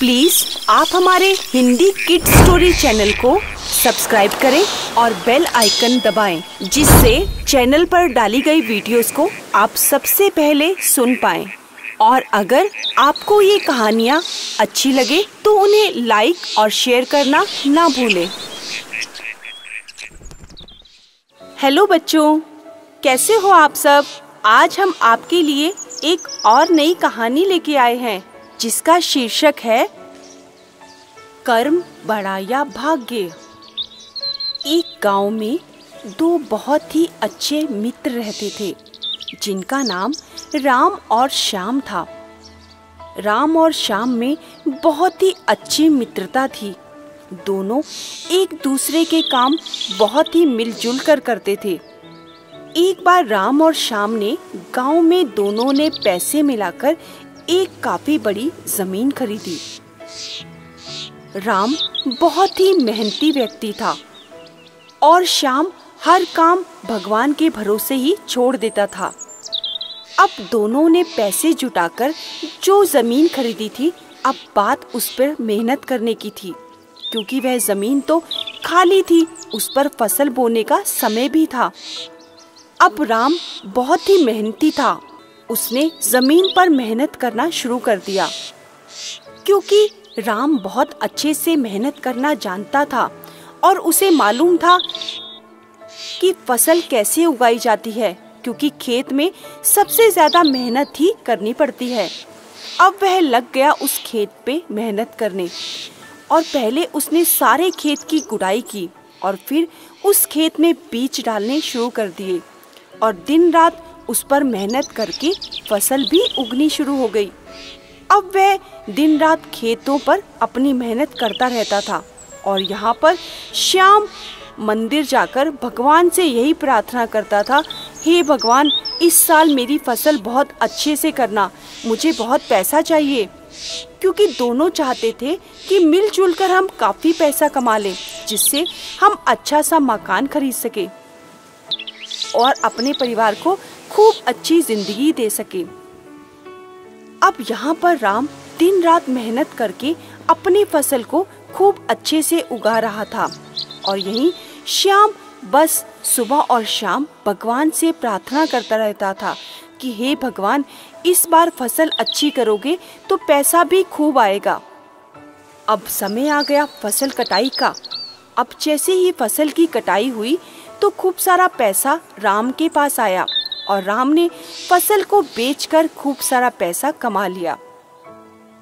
Please आप हमारे Hindi kid story channel को सब्सक्राइब करें और बेल आइकन दबाएं, जिससे चैनल पर डाली गई वीडियोस को आप सबसे पहले सुन पाएं। और अगर आपको ये कहानियाँ अच्छी लगे तो उन्हें लाइक और शेयर करना ना भूलें। हेलो बच्चों, कैसे हो आप सब? आज हम आपके लिए एक और नई कहानी लेके आए हैं जिसका शीर्षक है कर्म बड़ा या भाग्य। एक गांव में दो बहुत ही अच्छे मित्र रहते थे जिनका नाम राम और श्याम था। राम और श्याम में बहुत ही अच्छी मित्रता थी। दोनों एक दूसरे के काम बहुत ही मिलजुल कर करते थे। एक बार राम और श्याम ने गांव में दोनों ने पैसे मिलाकर एक काफी बड़ी जमीन खरीदी। राम बहुत ही मेहनती व्यक्ति था और श्याम हर काम भगवान के भरोसे ही छोड़ देता था। अब दोनों ने पैसे जुटाकर जो जमीन खरीदी थी, अब बात उस पर मेहनत करने की थी, क्योंकि वह जमीन तो खाली थी, उस पर फसल बोने का समय भी था। अब राम बहुत ही मेहनती था। उसने जमीन पर मेहनत करना शुरू कर दिया। क्योंकि राम बहुत अच्छे से मेहनत करना जानता था और उसे मालूम था कि फसल कैसे उगाई जाती है, क्योंकि खेत में सबसे ज्यादा मेहनत ही करनी पड़ती है। अब वह लग गया उस खेत पे मेहनत करने और पहले उसने सारे खेत की गुड़ाई की और फिर उस खेत में बीज डालने शुरू कर दिए और दिन रात उस पर मेहनत करके फसल भी उगनी शुरू हो गई। अब वह दिन रात खेतों पर अपनी मेहनत करता रहता था और यहाँ पर श्याम मंदिर जाकर भगवान से यही प्रार्थना करता था, हे भगवान, इस साल मेरी फसल बहुत अच्छे से करना, मुझे बहुत पैसा चाहिए। क्योंकि दोनों चाहते थे कि मिलजुल कर हम काफी पैसा कमा लें, जिससे हम अच्छा सा मकान खरीद सके और अपने परिवार को खूब अच्छी जिंदगी दे सके। अब यहाँ पर राम दिन रात मेहनत करके अपनी फसल को खूब अच्छे से उगा रहा था और यहीं श्याम बस सुबह और शाम भगवान से प्रार्थना करता रहता था कि हे भगवान, इस बार फसल अच्छी करोगे तो पैसा भी खूब आएगा। अब समय आ गया फसल कटाई का। अब जैसे ही फसल की कटाई हुई तो खूब सारा पैसा राम के पास आया और राम ने फसल को बेचकर खूब सारा पैसा कमा लिया।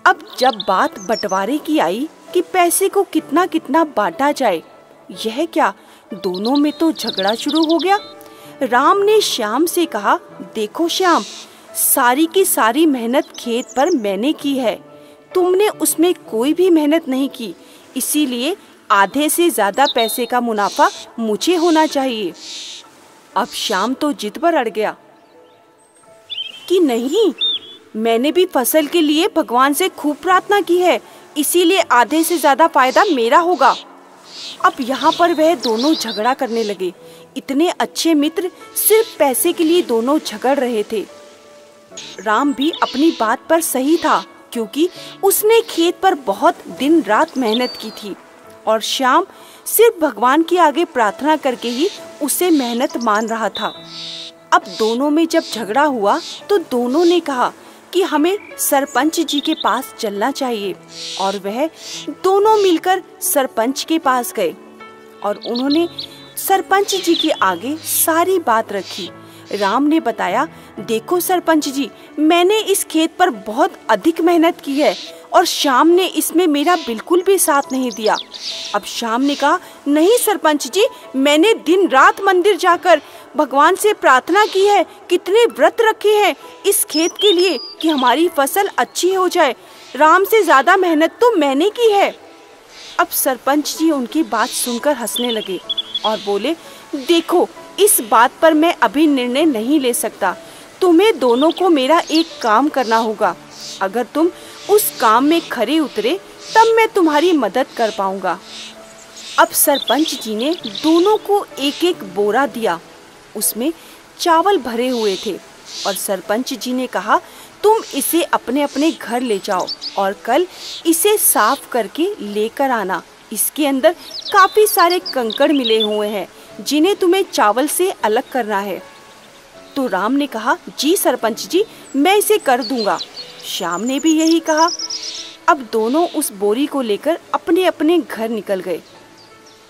अब जब बात बंटवारे की आई कि पैसे को कितना कितना बांटा जाए, यह क्या, दोनों में तो झगड़ा शुरू हो गया। राम ने श्याम से कहा, देखो श्याम, सारी की सारी मेहनत खेत पर मैंने की है, तुमने उसमें कोई भी मेहनत नहीं की, इसीलिए आधे से ज्यादा पैसे का मुनाफा मुझे होना चाहिए। अब श्याम तो जिद पर अड़ गया कि नहीं, मैंने भी फसल के लिए भगवान से खूब प्रार्थना की है, इसीलिए आधे से ज्यादा फायदा मेरा होगा। अब यहाँ पर वह दोनों झगड़ा करने लगे। इतने अच्छे मित्र सिर्फ पैसे के लिए दोनों झगड़ रहे थे। राम भी अपनी बात पर सही था, क्योंकि उसने खेत पर बहुत दिन रात मेहनत की थी और श्याम सिर्फ भगवान के आगे प्रार्थना करके ही उसे मेहनत मान रहा था। अब दोनों में जब झगड़ा हुआ तो दोनों ने कहा कि हमें सरपंच जी के पास चलना चाहिए और वह दोनों मिलकर सरपंच के पास गए और उन्होंने सरपंच जी के आगे सारी बात रखी। राम ने बताया, देखो सरपंच जी, मैंने इस खेत पर बहुत अधिक मेहनत की है और श्याम ने इसमें मेरा बिल्कुल भी साथ नहीं दिया। अब श्याम ने कहा, नहीं सरपंच जी, मैंने दिन रात मंदिर जाकर भगवान से प्रार्थना की है, कितने व्रत रखे हैं इस खेत के लिए कि हमारी फसल अच्छी हो जाए। राम से ज्यादा मेहनत तो मैंने की है। अब सरपंच जी उनकी बात सुनकर हंसने लगे और बोले, देखो, इस बात पर मैं अभी निर्णय नहीं ले सकता, तुम्हें दोनों को मेरा एक काम करना होगा। अगर तुम उस काम में खरे उतरे तब मैं तुम्हारी मदद कर पाऊंगा। अब सरपंच जी ने दोनों को एक एक बोरा दिया, उसमें चावल भरे हुए थे और सरपंच जी ने कहा, तुम इसे अपने अपने घर ले जाओ और कल इसे साफ करके लेकर आना। इसके अंदर काफी सारे कंकड़ मिले हुए हैं जिन्हें तुम्हें चावल से अलग करना है। तो राम ने कहा, जी सरपंच जी, मैं इसे कर दूंगा। श्याम ने भी यही कहा। अब दोनों उस बोरी को लेकर अपने अपने घर निकल गए।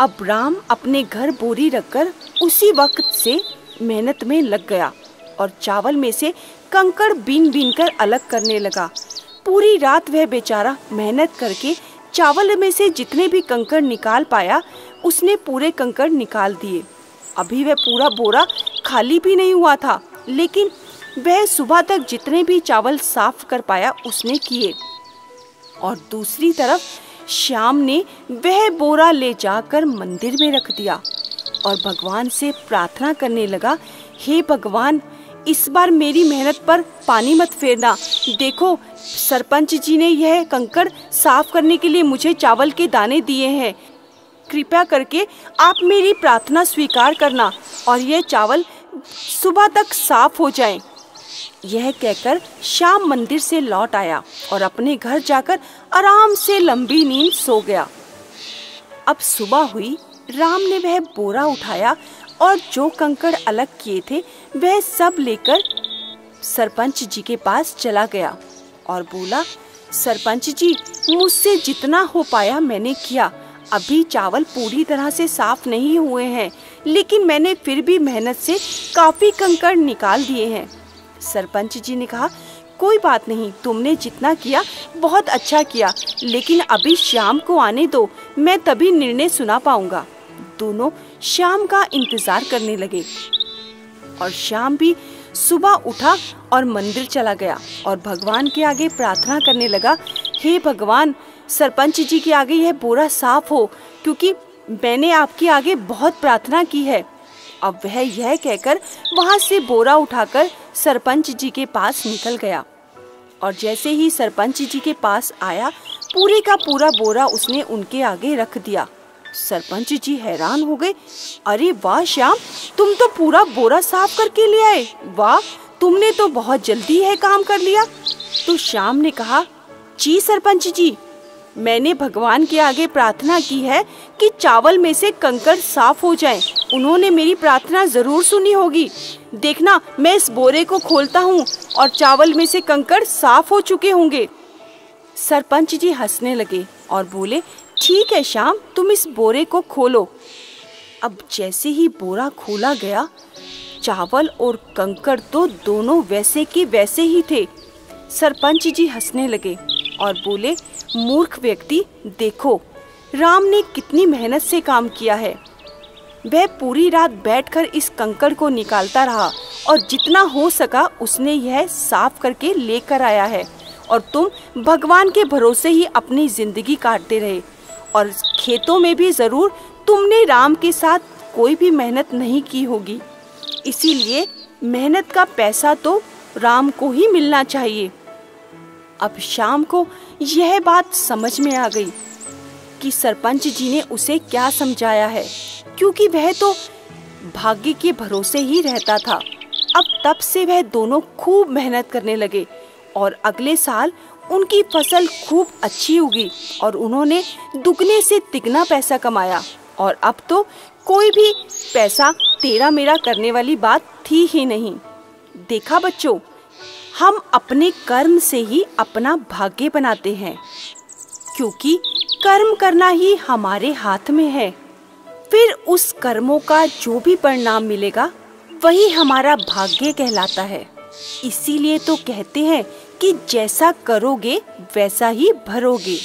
अब राम अपने घर बोरी रखकर उसी वक्त से मेहनत में लग गया और चावल में से कंकड़ बीन बीन कर अलग करने लगा। पूरी रात वह बेचारा मेहनत करके चावल में से जितने भी कंकड़ निकाल पाया उसने पूरे कंकड़ निकाल दिए। अभी वह पूरा बोरा खाली भी नहीं हुआ था, लेकिन वह सुबह तक जितने भी चावल साफ कर पाया उसने किए। और दूसरी तरफ श्याम ने वह बोरा ले जाकर मंदिर में रख दिया और भगवान से प्रार्थना करने लगा, हे भगवान, इस बार मेरी मेहनत पर पानी मत फेरना। देखो, सरपंच जी ने यह कंकड़ साफ करने के लिए मुझे चावल के दाने दिए हैं। कृपया करके आप मेरी प्रार्थना स्वीकार करना और यह चावल सुबह तक साफ हो जाएं। यह कहकर श्याम मंदिर से लौट आया और अपने घर जाकर आराम से लंबी नींद सो गया। अब सुबह हुई। राम ने वह बोरा उठाया और जो कंकड़ अलग किए थे वह सब लेकर सरपंच जी के पास चला गया और बोला, सरपंच जी, मुझसे जितना हो पाया मैंने किया। अभी चावल पूरी तरह से साफ नहीं हुए हैं, लेकिन मैंने फिर भी मेहनत से काफी कंकड़ निकाल दिए हैं। सरपंच जी ने कहा, कोई बात नहीं, तुमने जितना किया बहुत अच्छा किया, लेकिन अभी श्याम को आने दो, मैं तभी निर्णय सुना पाऊंगा। दोनों श्याम का इंतजार करने लगे और श्याम भी सुबह उठा और मंदिर चला गया और भगवान के आगे प्रार्थना करने लगा, हे भगवान, सरपंच जी के आगे यह बोरा साफ हो, क्योंकि मैंने आपके आगे बहुत प्रार्थना की है। अब वह यह कहकर वहां से बोरा उठाकर सरपंच जी के पास निकल गया और जैसे ही सरपंच जी के पास आया, पूरे का पूरा बोरा उसने उनके आगे रख दिया। सरपंच जी हैरान हो गए, अरे वाह श्याम, तुम तो पूरा बोरा साफ करके ले आए। वाह, तुमने तो बहुत जल्दी यह काम कर लिया। तो श्याम ने कहा, जी सरपंच जी, मैंने भगवान के आगे प्रार्थना की है कि चावल में से कंकड़ साफ हो जाएं। उन्होंने मेरी प्रार्थना जरूर सुनी होगी। देखना, मैं इस बोरे को खोलता हूँ और चावल में से कंकड़ साफ हो चुके होंगे। सरपंच जी हंसने लगे और बोले, ठीक है श्याम, तुम इस बोरे को खोलो। अब जैसे ही बोरा खोला गया, चावल और कंकड़ तो दोनों वैसे के वैसे ही थे। सरपंच जी हंसने लगे और बोले, मूर्ख व्यक्ति, देखो राम ने कितनी मेहनत से काम किया है। वह पूरी रात बैठकर इस कंकड़ को निकालता रहा और जितना हो सका उसने यह साफ करके लेकर आया है, और तुम भगवान के भरोसे ही अपनी जिंदगी काटते रहे और खेतों में भी जरूर तुमने राम के साथ कोई भी मेहनत नहीं की होगी। इसीलिए मेहनत का पैसा तो राम को ही मिलना चाहिए। अब श्याम को यह बात समझ में आ गई कि सरपंच जी ने उसे क्या समझाया है, क्योंकि वह तो भाग्य के भरोसे ही रहता था। अब तब से वह दोनों खूब मेहनत करने लगे और अगले साल उनकी फसल खूब अच्छी उगी और उन्होंने दुगने से तिगना पैसा कमाया। और अब तो कोई भी पैसा तेरा मेरा करने वाली बात थी ही नहीं। देखा बच्चों, हम अपने कर्म से ही अपना भाग्य बनाते हैं, क्योंकि कर्म करना ही हमारे हाथ में है। फिर उस कर्मों का जो भी परिणाम मिलेगा वही हमारा भाग्य कहलाता है। इसीलिए तो कहते हैं कि जैसा करोगे वैसा ही भरोगे।